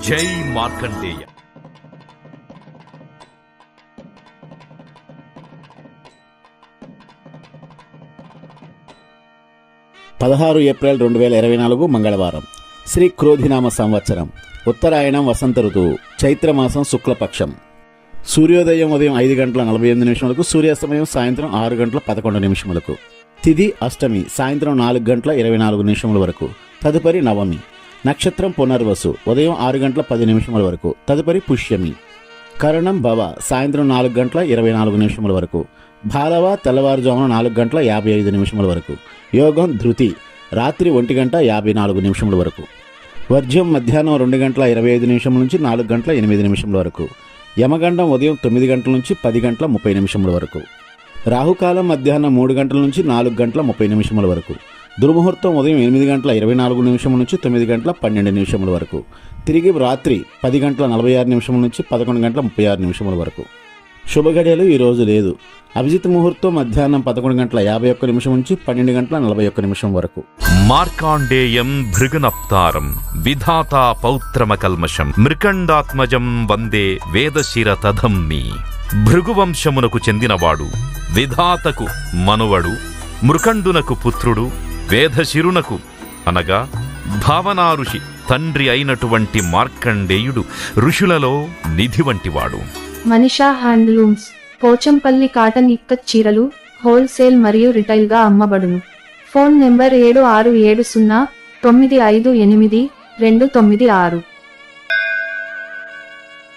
జై మార్కండేయ. ఏప్రిల్ 2024 మంగళవారం. శ్రీ క్రోధినామ సంవత్సరం. ఉత్తరాయణం వసంత ఋతువు. చైత్రమాసం శుక్లపక్షం. సూర్యోదయం ఉదయం 5:48 సూర్యాస్తమయం సాయంత్రం 6:11 తిథి అష్టమి సాయంత్రం 4:24 వరకు. తదుపరి నవమి. నక్షత్రం పునర్వసు ఉదయం 6:10 వరకు. తదుపరి పుష్యమి. కరణం భవ సాయంత్రం 4:24 వరకు. భాలవ తెల్లవారుజామున 4:55 వరకు. యోగం ధృతి రాత్రి 1:54 వరకు. వర్జ్యం మధ్యాహ్నం 2:25 నుంచి 4:08 వరకు. యమగండం ఉదయం 9 గంటల నుంచి 10:30 వరకు. రాహుకాలం మధ్యాహ్నం 3 గంటల నుంచి 4:30 వరకు. దుర్ముహూర్తం ఉదయం 8:24 నుంచి 9:12 వరకు. తిరిగి రాత్రి 10:46 నుంచి 11:36 వరకు. శుభగడియలు ఈరోజు లేదు. అభిజిత్ ముహూర్తం మధ్యాహ్నం 11:51 నుంచి 12:41 వరకు. మార్కాండేయం భృగునప్తారం విధాతా పౌత్రమకల్మషం మృకండాత్మజం వందే వేదశిర తధమ్మి. భృగువంశమునకు చెందినవాడు, విధాతకు మనువడు, మృకండునకు పుత్రుడు, వేదశిరునకు అనగా భావనా ఋషి తండ్రి అయినటువంటి మార్కండేయుడు ఋషులలో నిధి వంటివాడు. మనీషా హ్యాండ్లూమ్స్ పోచంపల్లి కాటన్ ఇక్కత్ చీరలు హోల్సేల్ మరియు రిటైల్ గా అమ్మబడును. Phone number 7670958296.